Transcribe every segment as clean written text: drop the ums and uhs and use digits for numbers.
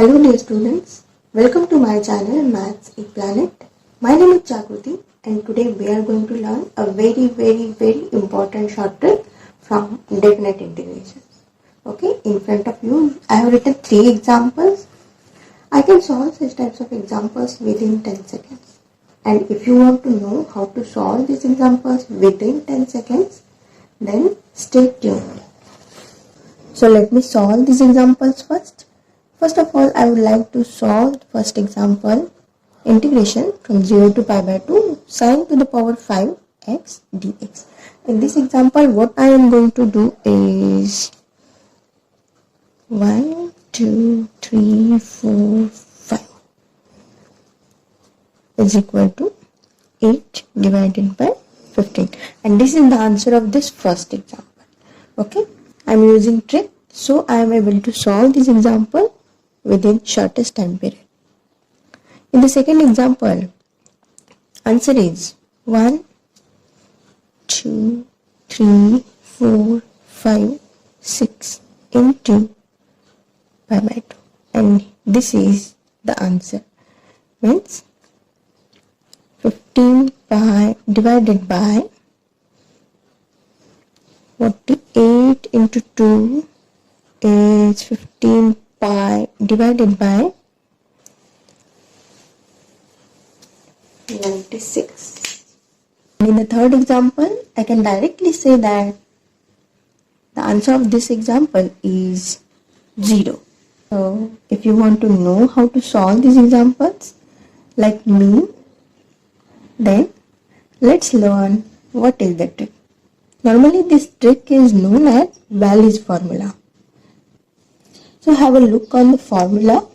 Hello dear students, welcome to my channel Maths ePlanet. My name is Jagruti and today we are going to learn a very important short trick from definite integrations. Okay, in front of you I have written 3 examples. I can solve such types of examples within 10 seconds. And if you want to know how to solve these examples within 10 seconds, then stay tuned. So let me solve these examples first. First of all, I would like to solve the first example, integration from 0 to pi by 2 sine to the power 5x dx. In this example, what I am going to do is 1, 2, 3, 4, 5 is equal to 8 divided by 15. And this is the answer of this first example. Okay, I am using trick, so I am able to solve this example within shortest time period. In the second example, answer is 1, 2, 3, 4, 5, 6 into pi by 2, and this is the answer. Means 15 pi divided by 48 into 2 is 15 pi divided by 96. In the third example, I can directly say that the answer of this example is 0. So, if you want to know how to solve these examples like me, then let's learn what is the trick. Normally, this trick is known as Wallis formula. So have a look on the formula.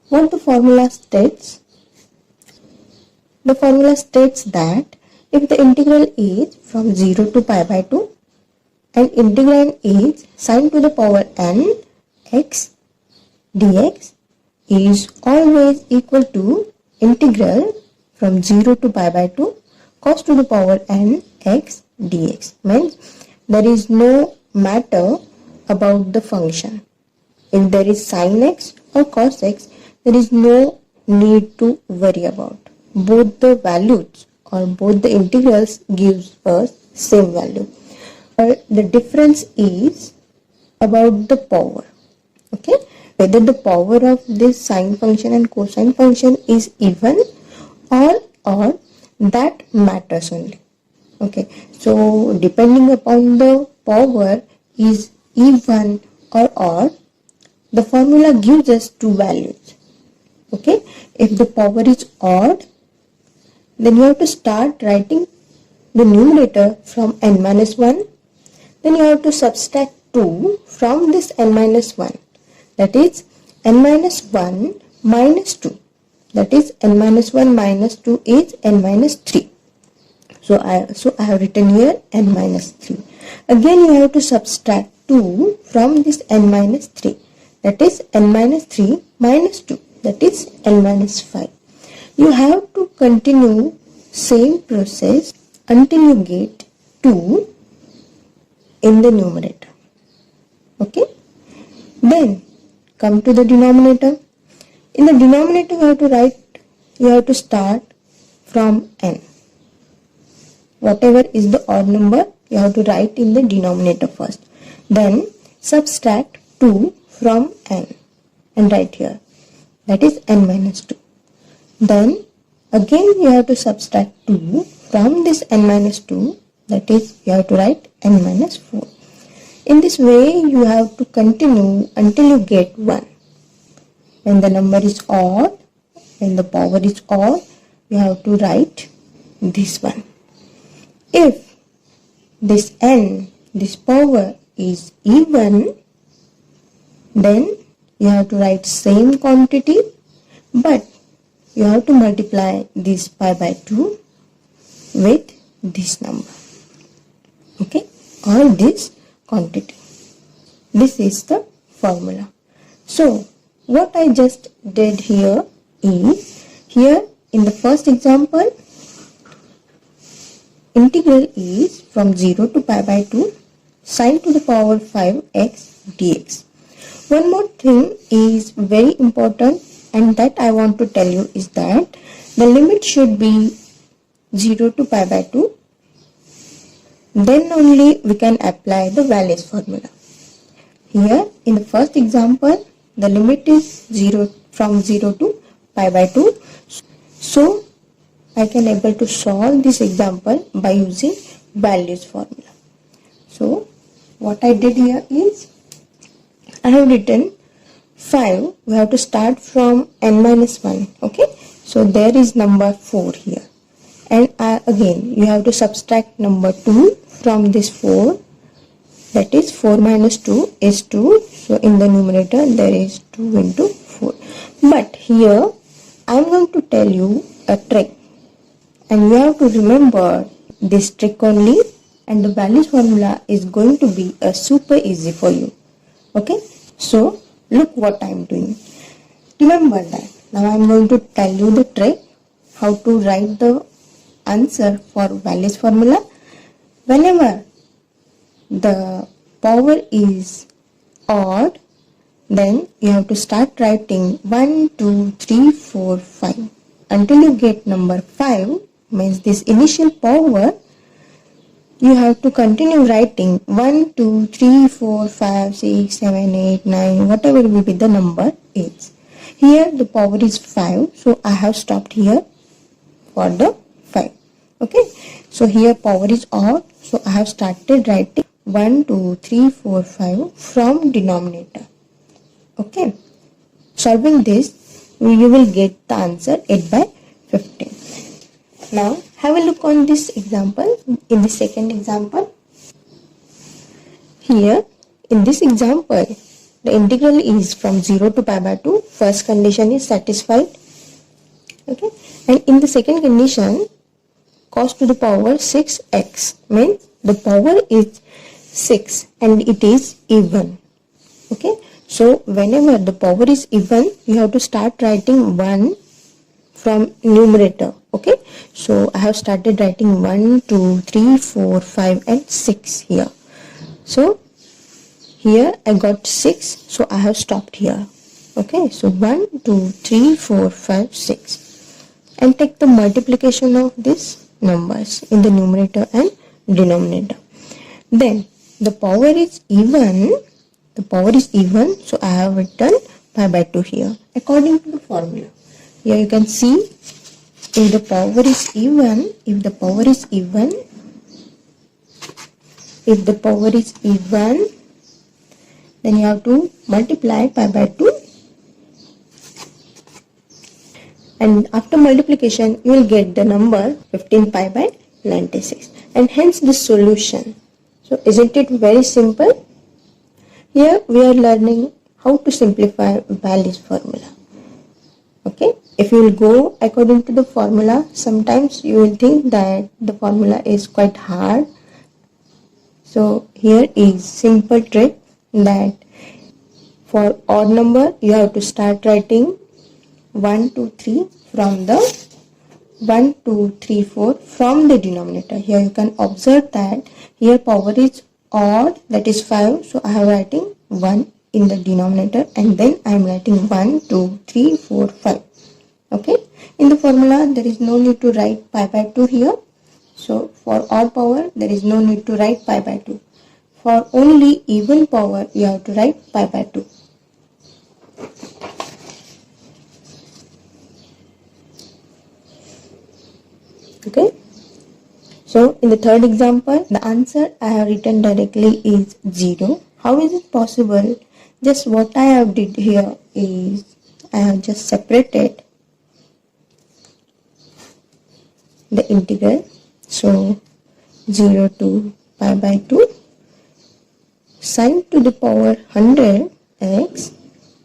What the formula states? The formula states that if the integral is from 0 to pi by 2 and integrand is sine to the power n x dx is always equal to integral from 0 to pi by 2 cos to the power n x dx. Means there is no matter about the function. If there is sin x or cos x, there is no need to worry about. Both the values or both the integrals gives us same value. The difference is about the power. Okay, whether the power of this sine function and cosine function is even or odd, that matters only. Okay, so depending upon the power is even or odd, the formula gives us two values. Okay, if the power is odd, then you have to start writing the numerator from n minus 1. Then you have to subtract 2 from this n minus 1. That is n minus 1 minus 2. That is n minus 1 minus 2 is n minus 3. So I have written here n minus 3. Again you have to subtract 2 from this n minus 3. That is n minus 3 minus 2. That is n minus 5. You have to continue same process until you get 2 in the numerator. Okay. Then come to the denominator. In the denominator you have to start from n. Whatever is the odd number, you have to write in the denominator first. Then subtract 2 from n and write here. That is n minus 2. Then again you have to subtract 2 from this n minus 2. That is you have to write n minus 4. In this way you have to continue until you get 1. When the number is odd, when the power is odd, you have to write this one. If this n, this power is even, then you have to write same quantity, but you have to multiply this pi by 2 with this number. Okay, or this quantity. This is the formula. So what I just did here is, here in the first example, integral is from 0 to pi by 2 sine to the power 5x dx. One more thing is very important, and that I want to tell you is that the limit should be 0 to pi by 2. Then only we can apply the Wallis formula. Here in the first example, the limit is 0 from 0 to pi by 2. So I can able to solve this example by using Wallis formula. So what I did here is I have written 5. We have to start from n minus 1. Okay. So there is number 4 here. And again you have to subtract number 2 from this 4. That is 4 minus 2 is 2. So in the numerator there is 2 into 4. But here I am going to tell you a trick. And you have to remember this trick only. And the Wallis formula is going to be super easy for you. Okay. So look what I am doing. Remember that. Now I am going to tell you the trick. How to write the answer for Wallis formula. Whenever the power is odd, then you have to start writing 1, 2, 3, 4, 5 until you get number 5, means this initial power. You have to continue writing 1, 2, 3, 4, 5, 6, 7, 8, 9, whatever will be the number is. Here the power is 5, so I have stopped here for the 5. Okay, so here power is odd, so I have started writing 1, 2, 3, 4, 5 from denominator. Okay, solving this, you will get the answer 8 by 15. Now have a look on this example. In the second example, here in this example the integral is from 0 to pi by 2. First condition is satisfied. Okay, and in the second condition, cos to the power 6x means the power is 6 and it is even. Okay, so whenever the power is even, you have to start writing 1 from numerator. Okay, so I have started writing 1, 2, 3, 4, 5 and 6 here. So here I got 6, so I have stopped here. Okay, so 1, 2, 3, 4, 5, 6, and take the multiplication of these numbers in the numerator and denominator. Then the power is even. The power is even, so I have written pi by 2 here according to the formula. Here you can see, if the power is even, if the power is even, then you have to multiply pi by 2, and after multiplication you will get the number 15 pi by 96, and hence the solution. So isn't it very simple? Here we are learning how to simplify Wallis formula. Okay, if you will go according to the formula, sometimes you will think that the formula is quite hard. So here is simple trick that for odd number you have to start writing 1, 2, 3 from the 1, 2, 3, 4 from the denominator. Here you can observe that here power is odd, that is 5, so I am writing 1 in the denominator and then I am writing 1, 2, 3, 4, 5. Okay, in the formula there is no need to write pi by 2 here. So for odd power there is no need to write pi by 2. For only even power you have to write pi by 2. Okay, so in the third example, the answer I have written directly is 0. How is it possible? Just what I have did here is I have just separated the integral. So 0 to pi by 2 sin to the power 100 x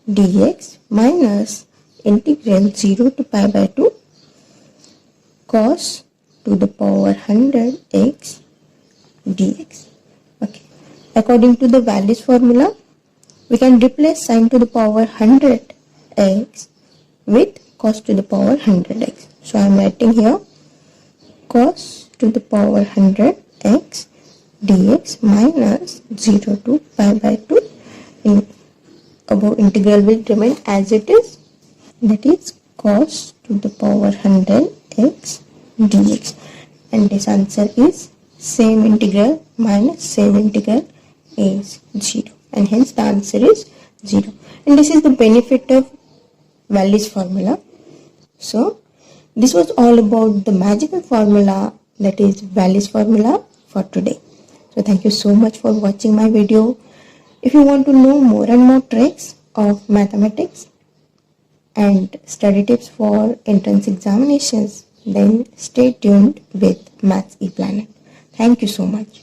dx minus integral 0 to pi by 2 cos to the power 100 x dx. Okay, according to the Wallis formula, we can replace sin to the power 100 x with cos to the power 100 x. So I am writing here cos to the power 100 x dx minus 0 to pi by 2 in above integral will remain as it is, that is cos to the power 100 x dx, and this answer is same integral minus same integral is 0, and hence the answer is 0. And this is the benefit of Wallis formula. So this was all about the magical formula, that is Wallis formula, for today. So thank you so much for watching my video. If you want to know more and more tricks of mathematics and study tips for entrance examinations, then stay tuned with Maths ePlanet. Thank you so much.